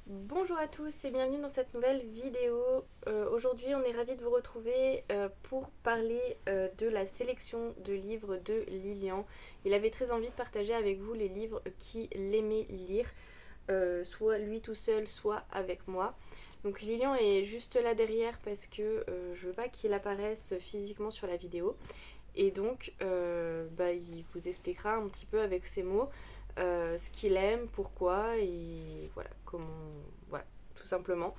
Bonjour à tous et bienvenue dans cette nouvelle vidéo. Aujourd'hui on est ravis de vous retrouver pour parler de la sélection de livres de Lilian. Il avait très envie de partager avec vous les livres qu'il aimait lire, soit lui tout seul, soit avec moi. Donc Lilian est juste là derrière parce que je veux pas qu'il apparaisse physiquement sur la vidéo. Et donc il vous expliquera un petit peu avec ses mots ce qu'il aime, pourquoi et voilà, comment, voilà, tout simplement.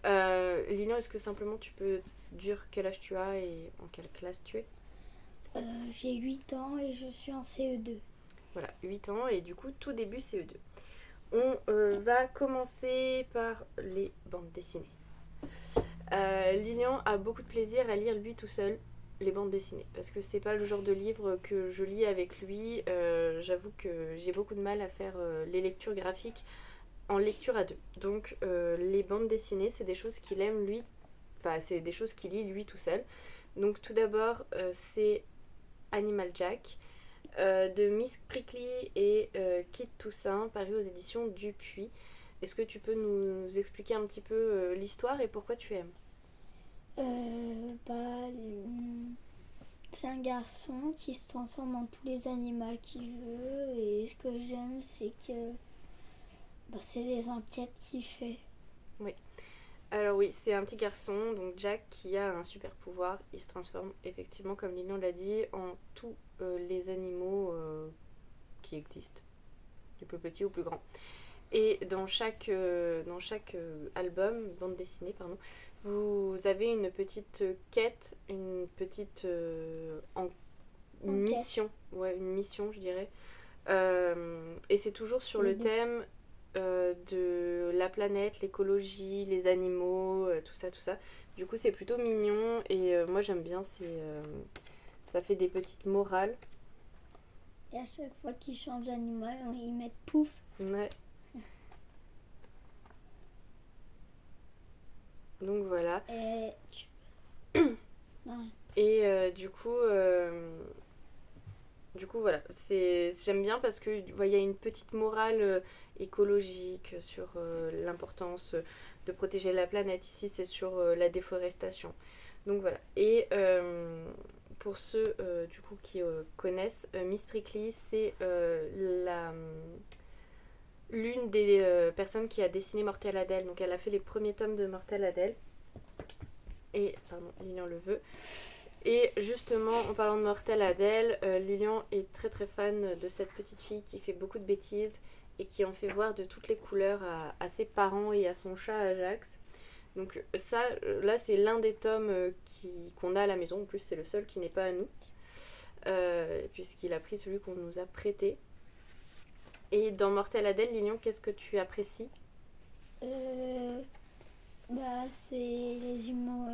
Lilian, est-ce que simplement tu peux dire quel âge tu as et en quelle classe tu es? J'ai 8 ans et je suis en CE2. Voilà, 8 ans et du coup tout début CE2. On va commencer par les bandes dessinées. Lilian a beaucoup de plaisir à lire lui tout seul les bandes dessinées parce que c'est pas le genre de livre que je lis avec lui. J'avoue que j'ai beaucoup de mal à faire les lectures graphiques en lecture à deux. Donc les bandes dessinées, c'est des choses qu'il aime lui, enfin c'est des choses qu'il lit lui tout seul. Donc tout d'abord, c'est Animal Jack de Miss Prickly et Kit Toussaint, paru aux éditions Dupuis. Est-ce que tu peux nous expliquer un petit peu l'histoire et pourquoi tu aimes? Euh, bah, c'est un garçon qui se transforme en tous les animaux qu'il veut et ce que j'aime c'est que c'est les enquêtes qu'il fait. Oui. Alors oui, c'est un petit garçon, donc Jack, qui a un super pouvoir. Il se transforme effectivement, comme Lilian l'a dit, en tous les animaux qui existent, du plus petit au plus grand. Et dans chaque album, bande dessinée, pardon, vous avez une petite quête, une petite Enquête. mission, ouais, une mission, je dirais. Et c'est toujours sur Le le but. thème de la planète, l'écologie, les animaux, tout ça, tout ça. Du coup, c'est plutôt mignon et moi j'aime bien. Ça fait des petites morales. Et à chaque fois qu'il change d'animal, ils mettent pouf. Ouais. Donc voilà. Et tu... Non. Et du coup, voilà, j'aime bien parce que y a une petite morale écologique sur l'importance de protéger la planète. Ici, c'est sur la déforestation. Donc voilà. Et pour ceux du coup qui connaissent, Miss Prickly, c'est l'une des personnes qui a dessiné Mortel Adèle. Donc elle a fait les premiers tomes de Mortel Adèle. Et, pardon, Lilian le veut. Et justement, en parlant de Mortel Adèle, Lilian est très très fan de cette petite fille qui fait beaucoup de bêtises et qui en fait voir de toutes les couleurs à ses parents et à son chat Ajax. Donc ça, là c'est l'un des tomes qu'on a à la maison. En plus c'est le seul qui n'est pas à nous, puisqu'il a pris celui qu'on nous a prêté. Et dans Mortel Adèle, Lilian, qu'est-ce que tu apprécies? Euh, c'est les humours.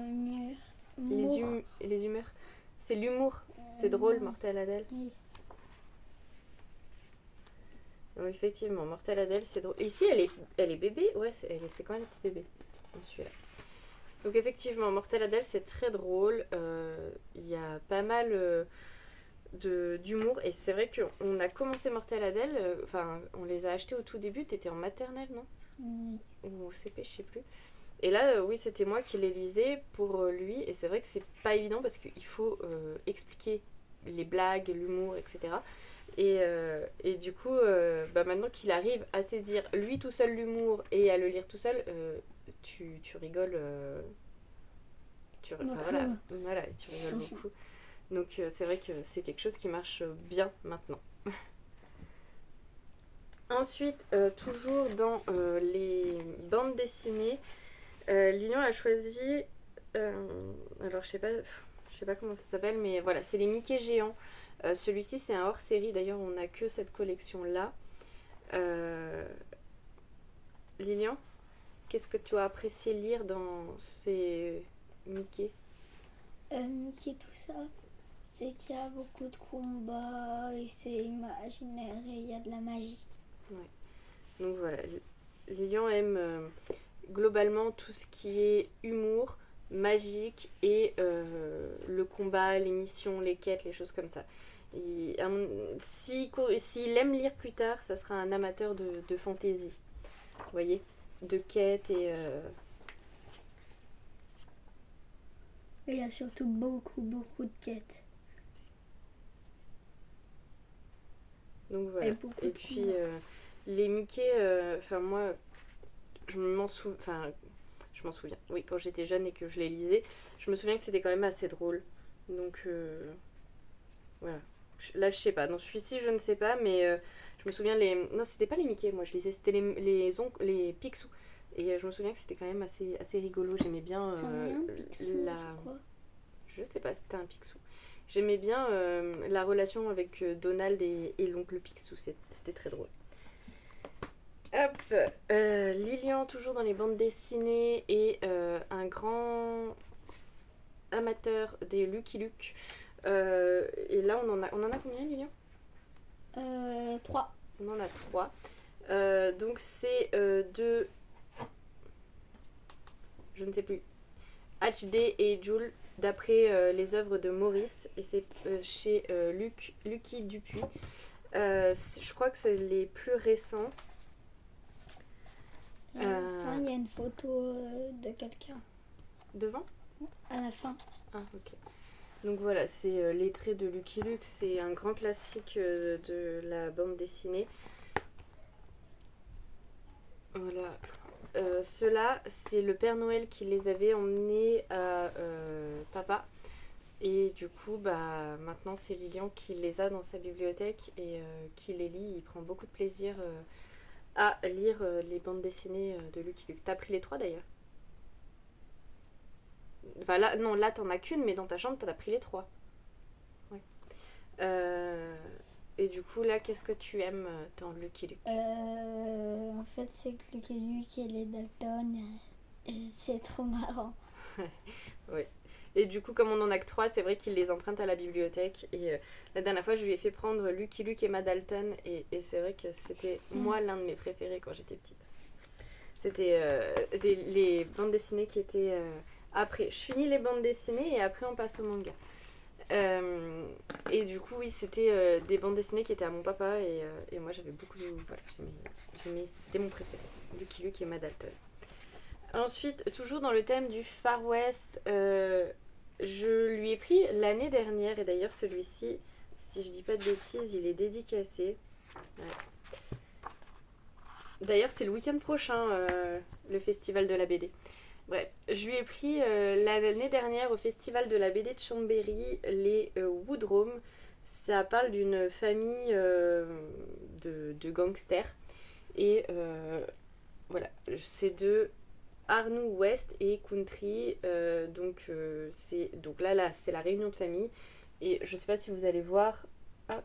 Les humeurs. C'est l'humour. C'est drôle, Non. Mortel Adèle. Oui. Donc, effectivement, Mortel Adèle, c'est drôle. Ici, elle est bébé. Ouais, c'est quand même un petit bébé. Celui-là. Donc effectivement, Mortel Adèle, c'est très drôle. Il y a pas mal d'humour. Et c'est vrai qu'on a commencé Mortel Adèle. Enfin, on les a achetés au tout début. T'étais en maternelle, non? Oui. Ou au CP, je sais plus. Et là, oui, c'était moi qui les lisais pour lui. Et c'est vrai que c'est pas évident parce qu'il faut expliquer les blagues, l'humour, etc. Et du coup, maintenant qu'il arrive à saisir lui tout seul l'humour et à le lire tout seul, tu rigoles. Enfin, voilà, Beaucoup. voilà, tu rigoles beaucoup. Donc c'est vrai que c'est quelque chose qui marche bien maintenant. Ensuite, toujours dans les bandes dessinées, Lilian a choisi. Alors je sais pas comment ça s'appelle, mais voilà, c'est les Mickey géants. Celui-ci, c'est un hors-série. D'ailleurs, on n'a que cette collection-là. Euh, Lilian, qu'est-ce que tu as apprécié lire dans ces Mickey? Mickey, tout ça, c'est qu'il y a beaucoup de combats et c'est imaginaire et il y a de la magie. Ouais. Donc voilà, Lilian aime globalement tout ce qui est humour, magique et le combat, les missions, les quêtes, les choses comme ça. S'il aime lire plus tard, ça sera un amateur de fantasy. Vous voyez? de quêtes et Et il y a surtout beaucoup de quêtes. donc voilà. Et beaucoup Et de puis combats. les Mickey, enfin moi je m'en souviens. Oui, quand j'étais jeune et que je les lisais, je me souviens que c'était quand même assez drôle. Donc voilà. Là, je sais pas. Non, celui-ci, je ne sais pas, mais je me souviens les. Non, c'était pas les Mickey, moi je lisais, c'était les Picsou. Et je me souviens que c'était quand même assez rigolo. J'aimais bien J'en ai un Picsou, la. je crois. Je sais pas, c'était un Picsou. J'aimais bien la relation avec Donald et l'oncle Picsou. C'était très drôle. Hop, Lilian, toujours dans les bandes dessinées, et un grand amateur des Lucky Luke. Et là, on en a combien, Lilian? 3. On en a 3. Donc c'est de, je ne sais plus, HD et Jules, d'après les œuvres de Maurice. Et c'est chez Lucky Dupuis. Je crois que c'est les plus récents. Et à la fin, il y a une photo de quelqu'un. Devant? À la fin. Ah, ok. Donc voilà, c'est Les Traits de Lucky Luke, c'est un grand classique de la bande dessinée. Voilà. Ceux-là, c'est le Père Noël qui les avait emmenés à papa. Et du coup, bah, maintenant c'est Lilian qui les a dans sa bibliothèque et qui les lit. Il prend beaucoup de plaisir à lire les bandes dessinées de Lucky Luke. T'as pris les 3 d'ailleurs? Enfin là, non, là t'en as qu'une, mais dans ta chambre t'en as pris les 3. Ouais. Et du coup, là, qu'est-ce que tu aimes dans Lucky Luke? En fait, c'est que Lucky Luke et les Dalton, c'est trop marrant. Oui. Et du coup, comme on en a que 3, c'est vrai qu'il les emprunte à la bibliothèque. Et la dernière fois, je lui ai fait prendre Lucky Luke et Madalton. Et c'est vrai que c'était moi l'un de mes préférés quand j'étais petite. C'était les bandes dessinées qui étaient après. Je finis les bandes dessinées et après on passe au manga. Et du coup, oui, c'était des bandes dessinées qui étaient à mon papa. Et moi, j'avais beaucoup de. Voilà, c'était mon préféré. Lucky Luke et Madalton. Ensuite, toujours dans le thème du Far West, je lui ai pris l'année dernière, et d'ailleurs celui-ci, si je dis pas de bêtises, il est dédicacé. Ouais. D'ailleurs, c'est le week-end prochain, le festival de la BD. Bref, je lui ai pris l'année dernière au festival de la BD de Chambéry, les Woodrome. Ça parle d'une famille de gangsters. Et voilà, c'est de Arnoux West et Country. Donc là, c'est la réunion de famille. Et je sais pas si vous allez voir. Hop.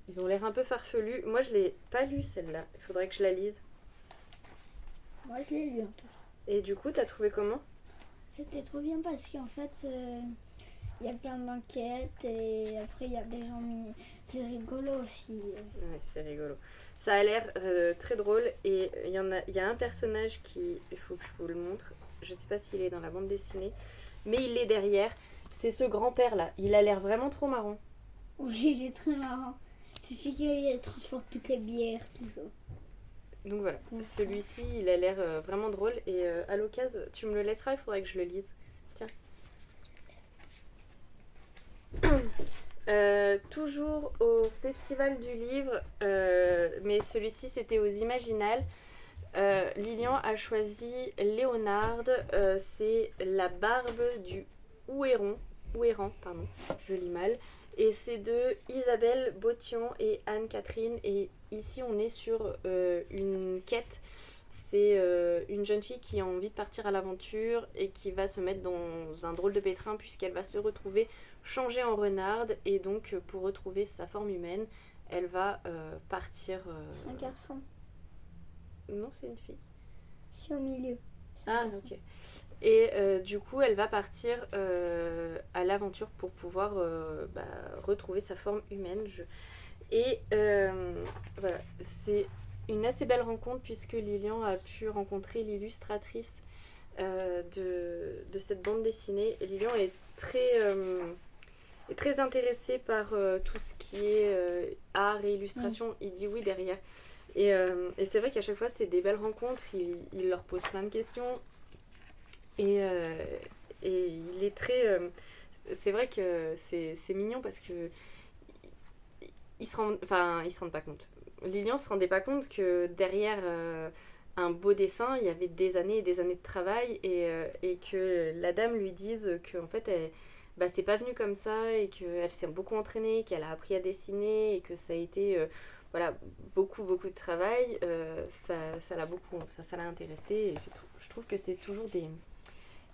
Ils ont l'air un peu farfelus. Moi, je l'ai pas lu celle-là. Il faudrait que je la lise. Moi, je l'ai lu en tout cas. Et du coup, t'as trouvé comment? C'était trop bien parce qu'en fait, il y a plein d'enquêtes et après, il y a des gens mis. C'est rigolo aussi. Ouais, c'est rigolo. Ça a l'air très drôle et il y a un personnage qui, il faut que je vous le montre. Je sais pas s'il est dans la bande dessinée, mais il est derrière. C'est ce grand-père là. Il a l'air vraiment trop marrant. Oui, il est très marrant. C'est celui qui transporte toutes les bières, tout ça. Donc voilà, celui-ci, il a l'air vraiment drôle et à l'occasion, tu me le laisseras, il faudrait que je le lise. Tiens. Toujours au Festival du Livre, mais celui-ci c'était aux Imaginales. Lilian a choisi Léonard, c'est La Barbe du Ouéran, pardon, je lis mal. Et c'est de Isabelle Botian et Anne-Catherine. Et ici on est sur une quête. C'est une jeune fille qui a envie de partir à l'aventure et qui va se mettre dans un drôle de pétrin puisqu'elle va se retrouver changée en renarde. Et donc pour retrouver sa forme humaine, elle va partir... C'est un garçon. Non, c'est une fille. Je suis au milieu. Ah, ok. Et du coup, elle va partir à l'aventure pour pouvoir retrouver sa forme humaine. Et voilà, c'est une assez belle rencontre puisque Lilian a pu rencontrer l'illustratrice de cette bande dessinée. Et Lilian est très intéressé par tout ce qui est art et illustration. Il dit oui derrière. Et c'est vrai qu'à chaque fois, c'est des belles rencontres. Il leur pose plein de questions. Et il est très... c'est vrai que c'est mignon parce que ils se rendent pas compte. Lilian se rendait pas compte que derrière un beau dessin, il y avait des années et des années de travail et que la dame lui dise que en fait, c'est pas venu comme ça et qu'elle s'est beaucoup entraînée, qu'elle a appris à dessiner et que ça a été voilà, beaucoup de travail. Ça l'a beaucoup, ça l'a intéressé et je trouve que c'est toujours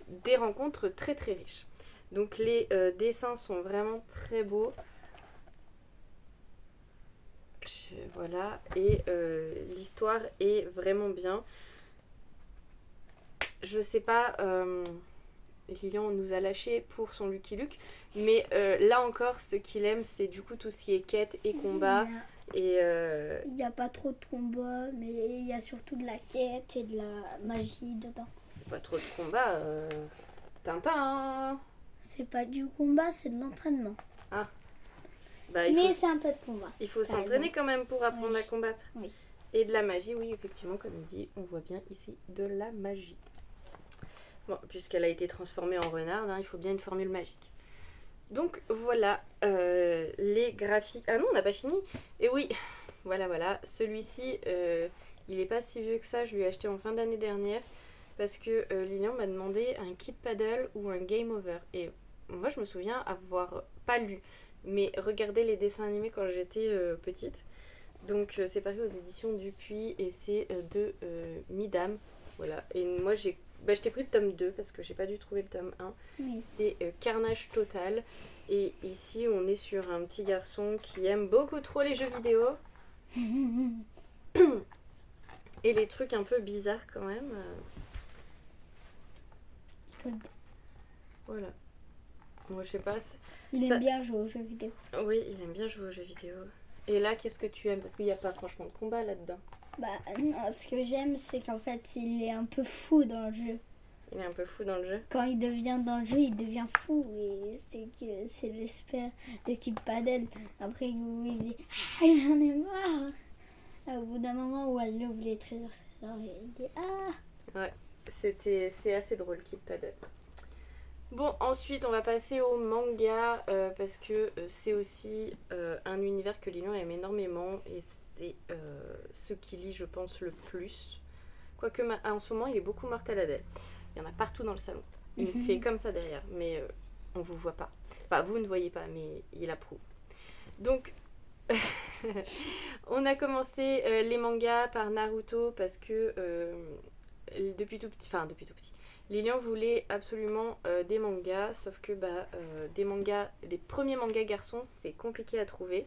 des rencontres très très riches. Donc les dessins sont vraiment très beaux. Voilà, et l'histoire est vraiment bien. Je sais pas, Lilian nous a lâché pour son Lucky Luke, mais là encore, ce qu'il aime, c'est du coup tout ce qui est quête et combat. Il n'y a pas trop de combats, mais il y a surtout de la quête et de la magie dedans. Pas trop de combat, Tintin. C'est pas du combat, c'est de l'entraînement. Ah. Mais c'est un peu de combat. Il faut s'entraîner quand même pour apprendre à combattre. Oui. Et de la magie, oui, effectivement, comme il dit, on voit bien ici de la magie. Bon, puisqu'elle a été transformée en renard, il faut bien une formule magique. Donc voilà, les graphiques... Ah non, on n'a pas fini. Et oui, voilà. Celui-ci, il n'est pas si vieux que ça. Je lui ai acheté en fin d'année dernière parce que Lilian m'a demandé un kit paddle ou un game over. Et moi, je me souviens avoir pas lu, mais regardé les dessins animés quand j'étais petite. Donc c'est paru aux éditions Dupuis et c'est de Midam. Voilà. Et moi, je t'ai pris le tome 2 parce que j'ai pas dû trouver le tome 1. Oui. C'est Carnage Total. Et ici, on est sur un petit garçon qui aime beaucoup trop les jeux vidéo. Et les trucs un peu bizarres quand même. Voilà. Moi, je sais pas. Il aime bien jouer aux jeux vidéo. Oui, il aime bien jouer aux jeux vidéo. Et là, qu'est-ce que tu aimes? Parce qu'il n'y a pas franchement de combat là-dedans. Non, ce que j'aime, c'est qu'en fait, il est un peu fou dans le jeu. Il est un peu fou dans le jeu. Quand il devient dans le jeu, il devient fou. Et c'est l'espère de Kid Paddle. Après, il dit « Ah, il en est marre !» Au bout d'un moment où elle ouvre les trésors, il dit « Ah !» Ouais, c'est assez drôle, Kid Paddle. Bon, ensuite, on va passer au manga parce que c'est aussi un univers que Lilian aime énormément et c'est ce qu'il lit, je pense, le plus. Quoique, en ce moment, il est beaucoup Martha Adèle. Il y en a partout dans le salon. Il me fait comme ça derrière, mais on vous voit pas. Enfin, vous ne voyez pas, mais il approuve. Donc, on a commencé les mangas par Naruto parce que depuis tout petit, Lilian voulait absolument des mangas, sauf que des premiers mangas garçons, c'est compliqué à trouver.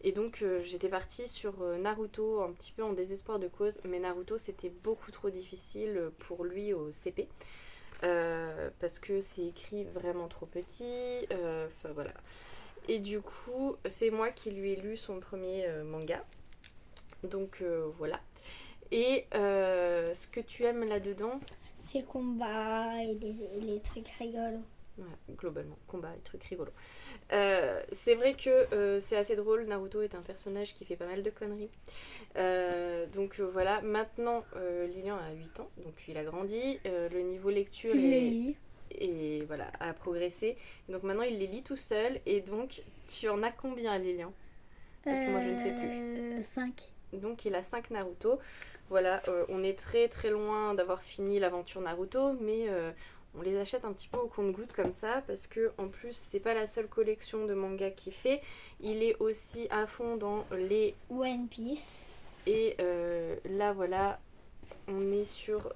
Et donc j'étais partie sur Naruto un petit peu en désespoir de cause, mais Naruto c'était beaucoup trop difficile pour lui au CP. Parce que c'est écrit vraiment trop petit, enfin voilà. Et du coup, c'est moi qui lui ai lu son premier manga. Donc voilà. Et ce que tu aimes là-dedans, c'est le combat et les trucs rigolos. Ouais, globalement, combat et trucs rigolos. C'est vrai que c'est assez drôle. Naruto est un personnage qui fait pas mal de conneries. Donc voilà, maintenant Lilian a 8 ans, donc il a grandi. Le niveau lecture et voilà, a progressé. Donc maintenant il les lit tout seul. Et donc tu en as combien, Lilian? Parce que moi je ne sais plus. 5. Donc il a 5 Naruto. Voilà, on est très très loin d'avoir fini l'aventure Naruto, mais on les achète un petit peu au compte-gouttes comme ça, parce que en plus c'est pas la seule collection de mangas qu'il fait, il est aussi à fond dans les One Piece. Et là voilà, on est sur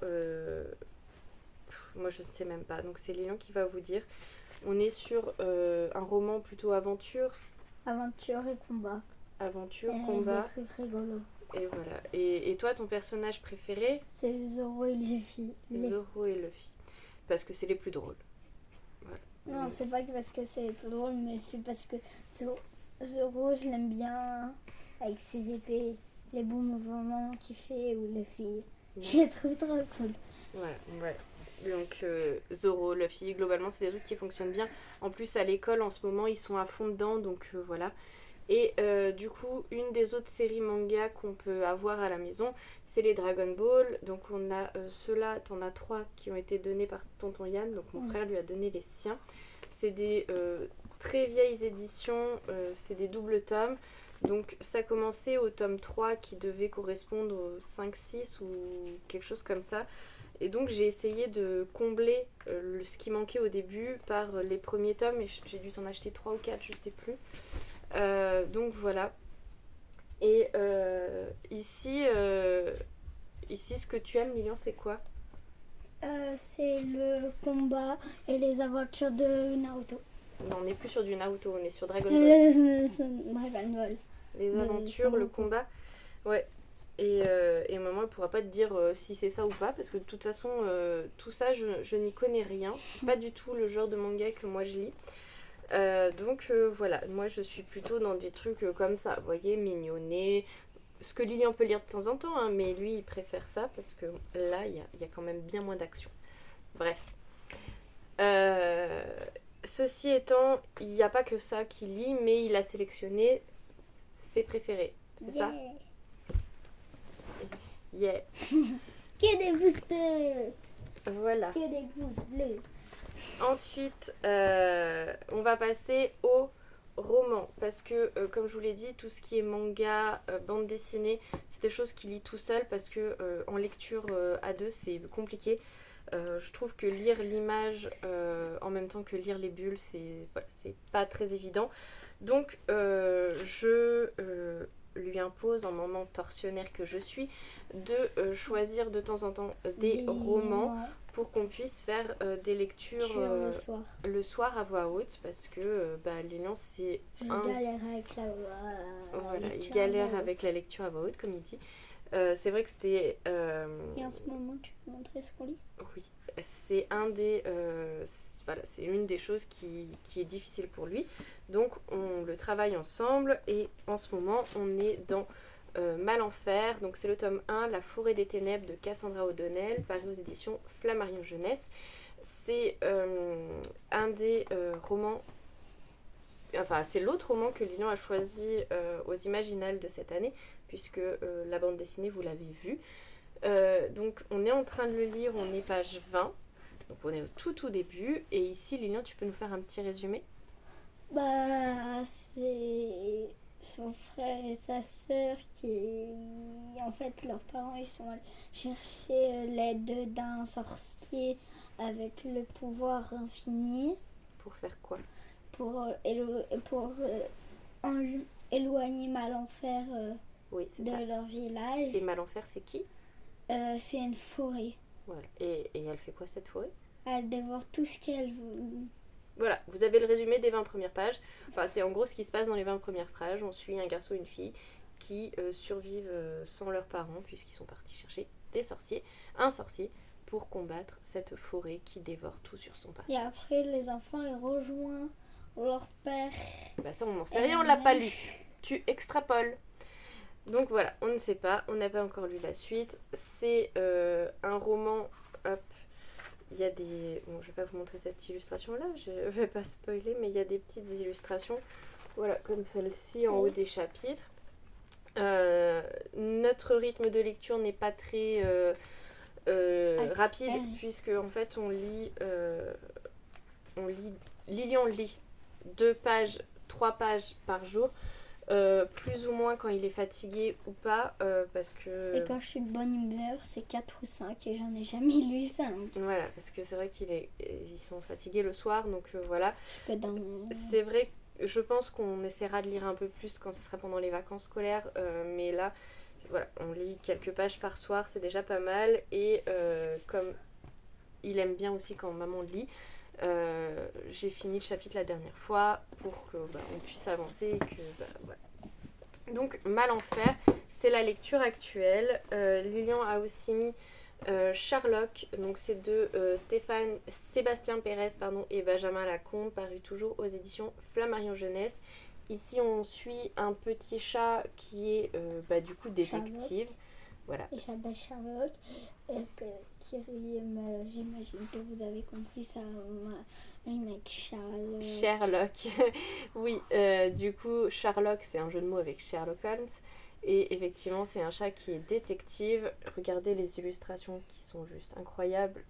moi je ne sais même pas, donc c'est Lilian qui va vous dire. On est sur un roman plutôt aventure et combat. Aventure, combat. Des trucs rigolos. Et voilà. Et toi, ton personnage préféré? C'est Zoro et Luffy. Zoro et Luffy. Parce que c'est les plus drôles. Voilà. Non, c'est pas parce que c'est les plus drôles, mais c'est parce que Zoro, je l'aime bien avec ses épées, les beaux mouvements qu'il fait, ou Luffy. Je les trouve trop cool. Ouais. Donc Zoro, Luffy, globalement, c'est des trucs qui fonctionnent bien. En plus, à l'école, en ce moment, ils sont à fond dedans, donc voilà. Et du coup, une des autres séries manga qu'on peut avoir à la maison, c'est les Dragon Ball. Donc on a ceux-là, t'en as 3 qui ont été donnés par tonton Yann, donc mon frère lui a donné les siens. C'est des très vieilles éditions, c'est des doubles tomes. Donc ça commençait au tome 3 qui devait correspondre au 5-6 ou quelque chose comme ça. Et donc j'ai essayé de combler ce qui manquait au début par les premiers tomes, et j'ai dû t'en acheter 3 ou 4, je sais plus. Donc voilà. Et ici, ce que tu aimes, Lilian, c'est quoi? C'est le combat et les aventures de Naruto. Non, on n'est plus sur du Naruto, on est sur Dragon Ball. Dragon Ball. Les aventures, le combat. Ouais. Et maman ne pourra pas te dire si c'est ça ou pas, parce que de toute façon, tout ça, je n'y connais rien. C'est pas du tout le genre de manga que moi je lis. Donc voilà, moi je suis plutôt dans des trucs comme ça, vous voyez, mignonnés. Ce que Lilian peut lire de temps en temps, hein, mais lui il préfère ça parce que là il y a quand même bien moins d'action. Bref. Ceci étant, il n'y a pas que ça qu'il lit, mais il a sélectionné ses préférés. C'est ça? Yeah. Que des pouces bleus. Voilà. Que des pouces bleus. Ensuite, on va passer au roman. Parce que, comme je vous l'ai dit, tout ce qui est manga, bande dessinée, c'est des choses qu'il lit tout seul. Parce que en lecture à deux, c'est compliqué. Je trouve que lire l'image en même temps que lire les bulles, c'est pas très évident. Donc, je lui impose, en maman tortionnaire que je suis, de choisir de temps en temps des romans pour qu'on puisse faire des lectures le soir à voix haute, parce que Lilian, c'est galère avec la voilà, il galère avec la lecture à voix haute, comme il dit. C'est vrai que c'est... Et en ce moment, tu peux montrer ce qu'on lit? Oui, c'est un des... voilà, c'est une des choses qui est difficile pour lui. Donc on le travaille ensemble, et en ce moment on est dans Mal en Fer. Donc c'est le tome 1, La forêt des ténèbres de Cassandra O'Donnell, paru aux éditions Flammarion Jeunesse. C'est un des romans... Enfin, c'est l'autre roman que Lilian a choisi aux Imaginales de cette année, puisque la bande dessinée, vous l'avez vue. Donc on est en train de le lire, on est page 20. Donc on est au tout début. Et ici, Lilian, tu peux nous faire un petit résumé? C'est son frère et sa sœur qui... En fait, leurs parents, ils sont allés chercher l'aide d'un sorcier avec le pouvoir infini. Pour faire quoi? Pour éloigner Malenfer oui, de ça. Leur village. Et Malenfer, c'est qui? C'est une forêt. Voilà. Et elle fait quoi, cette forêt? Elle dévore tout ce qu'elle veut. Voilà, vous avez le résumé des 20 premières pages. Enfin, c'est en gros ce qui se passe dans les 20 premières pages. On suit un garçon et une fille qui survivent sans leurs parents, puisqu'ils sont partis chercher un sorcier, pour combattre cette forêt qui dévore tout sur son passage. Et après, les enfants, ils rejoignent leur père. Ça, on n'en sait rien, on l'a pas lu. Tu extrapoles. Donc voilà, on ne sait pas, on n'a pas encore lu la suite. C'est un roman... Hop, il y a des... Bon, je vais pas vous montrer cette illustration-là, je vais pas spoiler, mais il y a des petites illustrations, voilà, comme celle-ci en haut des chapitres. Notre rythme de lecture n'est pas très rapide, puisque en fait Lilian lit 2 pages, 3 pages par jour. Plus ou moins quand il est fatigué ou pas, parce que... Et quand je suis de bonne humeur, c'est 4 ou 5, et j'en ai jamais lu 5. Voilà, parce que c'est vrai qu'ils sont fatigués le soir, donc voilà. Je peux dormir. C'est vrai, je pense qu'on essaiera de lire un peu plus quand ce sera pendant les vacances scolaires, mais là, voilà, on lit quelques pages par soir, c'est déjà pas mal, et comme il aime bien aussi quand maman lit, j'ai fini le chapitre la dernière fois pour que on puisse avancer et que voilà. Donc Mal en Fer, c'est la lecture actuelle. Lilian a aussi mis Sherlock, donc c'est de Sébastien Pérez et Benjamin Lacombe, paru toujours aux éditions Flammarion Jeunesse. Ici on suit un petit chat qui est du coup détective. Sherlock. Voilà. Il s'appelle Sherlock. J'imagine que vous avez compris ça. Avec Charles. Sherlock. Oui, du coup, Sherlock, c'est un jeu de mots avec Sherlock Holmes. Et effectivement, c'est un chat qui est détective. Regardez les illustrations qui sont juste incroyables.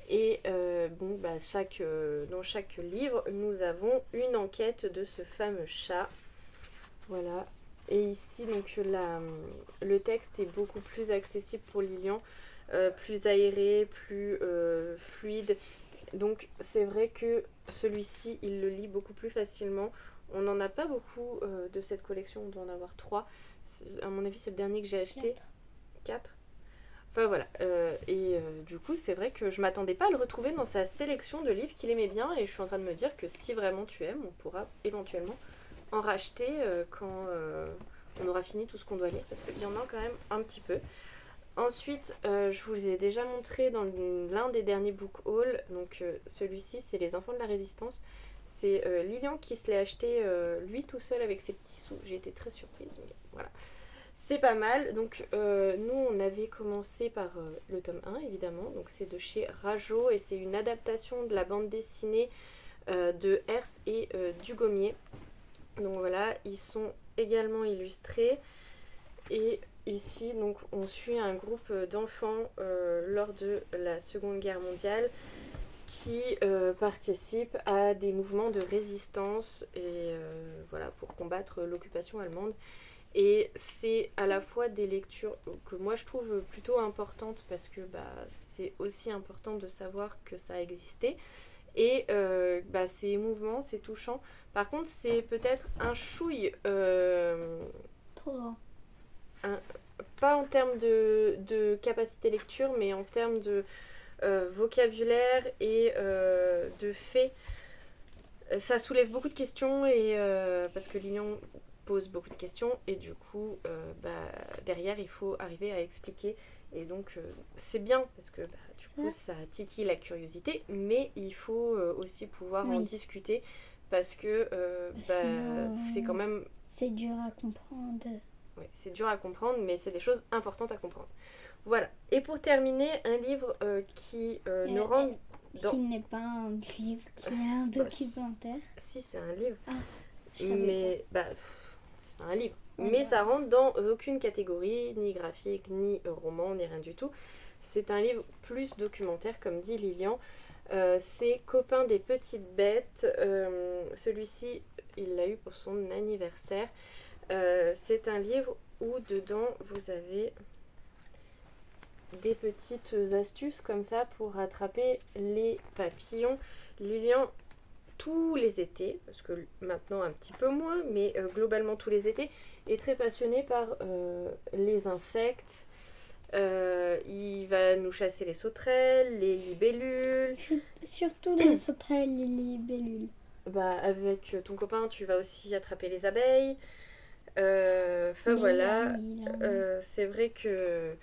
Et bon, bah, dans chaque livre, nous avons une enquête de ce fameux chat. Voilà. Et ici, donc, le texte est beaucoup plus accessible pour Lilian, plus aéré, plus fluide. Donc, c'est vrai que celui-ci, il le lit beaucoup plus facilement. On n'en a pas beaucoup de cette collection, on doit en avoir 3. À mon avis, c'est le dernier que j'ai acheté. 4. Enfin voilà. Du coup, c'est vrai que je m'attendais pas à le retrouver dans sa sélection de livres qu'il aimait bien. Et je suis en train de me dire que si vraiment tu aimes, on pourra éventuellement en racheter quand on aura fini tout ce qu'on doit lire. Parce qu'il y en a quand même un petit peu. Ensuite, je vous ai déjà montré dans l'un des derniers book hauls. Donc celui-ci, c'est Les Enfants de la Résistance. C'est Lilian qui se l'est acheté lui tout seul avec ses petits sous. J'ai été très surprise, mais voilà. C'est pas mal. Donc nous, on avait commencé par le tome 1, évidemment. Donc c'est de chez Rajo et c'est une adaptation de la bande dessinée de Hers et Dugommier. Donc voilà, ils sont également illustrés. Et ici, donc, on suit un groupe d'enfants lors de la Seconde Guerre mondiale qui participent à des mouvements de résistance et voilà, pour combattre l'occupation allemande. Et c'est à la fois des lectures que moi je trouve plutôt importantes parce que bah, c'est aussi important de savoir que ça a existé. Et bah, c'est émouvant, c'est touchant. Par contre, c'est peut-être un chouille. Trop grand. Pas en termes de capacité lecture, mais en termes de vocabulaire et de faits. Ça soulève beaucoup de questions et parce que Lilian pose beaucoup de questions et du coup bah, derrière il faut arriver à expliquer et donc c'est bien parce que bah, du coup ça titille la curiosité mais il faut aussi pouvoir en discuter parce que c'est quand même c'est dur à comprendre. Ouais, c'est dur à comprendre mais c'est des choses importantes à comprendre. Voilà. Et pour terminer, un livre qui nous rend qui n'est pas un livre, qui est un documentaire. Si, c'est un livre. Ah, mais c'est un livre. Mais ça rentre dans aucune catégorie, ni graphique, ni roman, ni rien du tout. C'est un livre plus documentaire, comme dit Lilian. C'est Copain des petites bêtes. Celui-ci, il l'a eu pour son anniversaire. C'est un livre où dedans, vous avez des petites astuces comme ça pour rattraper les papillons. Lilian, tous les étés, parce que maintenant un petit peu moins, mais globalement tous les étés, est très passionné par les insectes. Il va nous chasser les sauterelles, les libellules. Surtout les sauterelles, les libellules. Bah, avec ton copain, tu vas aussi attraper les abeilles. Voilà, c'est vrai que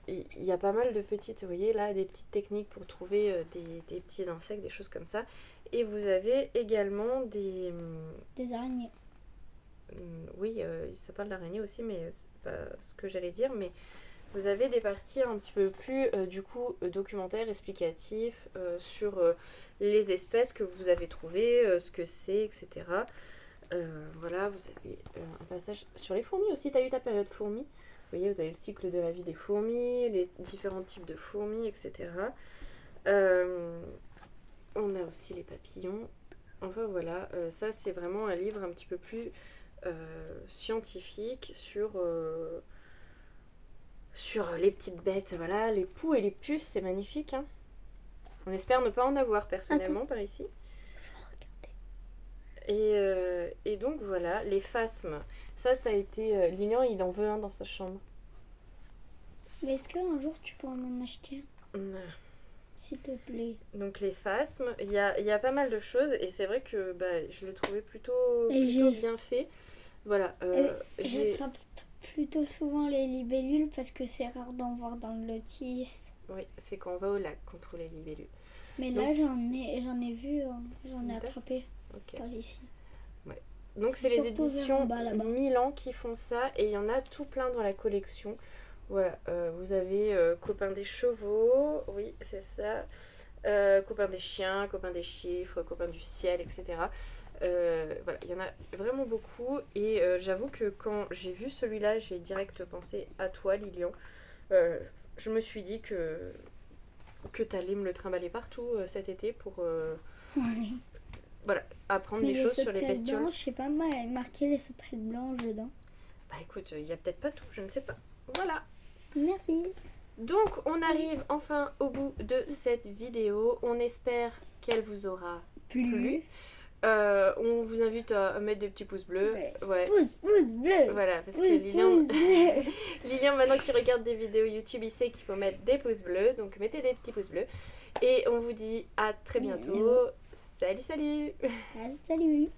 il y a pas mal de petites, vous voyez là, des petites techniques pour trouver des petits insectes, des choses comme ça. Et vous avez également des araignées. Oui, ça parle d'araignées aussi, mais c'est pas ce que j'allais dire. Mais vous avez des parties un petit peu plus, du coup, documentaires, explicatifs sur les espèces que vous avez trouvées, ce que c'est, etc. Voilà, vous avez un passage sur les fourmis aussi. Tu as eu ta période fourmis. Vous voyez, vous avez le cycle de la vie des fourmis, les différents types de fourmis, etc. On a aussi les papillons. Enfin voilà, ça c'est vraiment un livre un petit peu plus scientifique sur les petites bêtes. Voilà, les poux et les puces, c'est magnifique. Hein. On espère ne pas en avoir personnellement par ici. Et donc voilà, les phasmes. Ça a été... Lilian, il en veut un dans sa chambre. Mais est-ce qu'un jour tu pourras m'en acheter un s'il te plaît. Donc les phasmes, il y a pas mal de choses et c'est vrai que je l'ai trouvé plutôt bien fait. Voilà. J'attrape plutôt souvent les libellules parce que c'est rare d'en voir dans le lotis. Oui, c'est quand on va au lac qu'on trouve les libellules. Mais donc, là j'en ai vu, j'en ai attrapé par ici. Ouais. Donc c'est les éditions Milan qui font ça et il y en a tout plein dans la collection. Voilà, vous avez Copain des chevaux, oui c'est ça. copain des chiens, copain des chiffres, copain du ciel, etc. Voilà, il y en a vraiment beaucoup et j'avoue que quand j'ai vu celui-là, j'ai direct pensé à toi, Lilian. Je me suis dit que t'allais me le trimballer partout cet été pour Ouais. voilà, apprendre Mais des les choses sur les sauterelles bestioles. blanches, je sais pas, marquer les sauterelles blanches dedans. Bah écoute, il y a peut-être pas tout, je ne sais pas. Voilà. Merci. Donc on arrive enfin au bout de cette vidéo. On espère qu'elle vous aura plu. On vous invite à mettre des petits pouces bleus. Ouais. Pouce bleu. Voilà, parce que Pouce bleu. Lilian, maintenant qu'il regarde des vidéos YouTube, il sait qu'il faut mettre des pouces bleus. Donc mettez des petits pouces bleus. Et on vous dit à très bientôt. Salut, salut. Salut.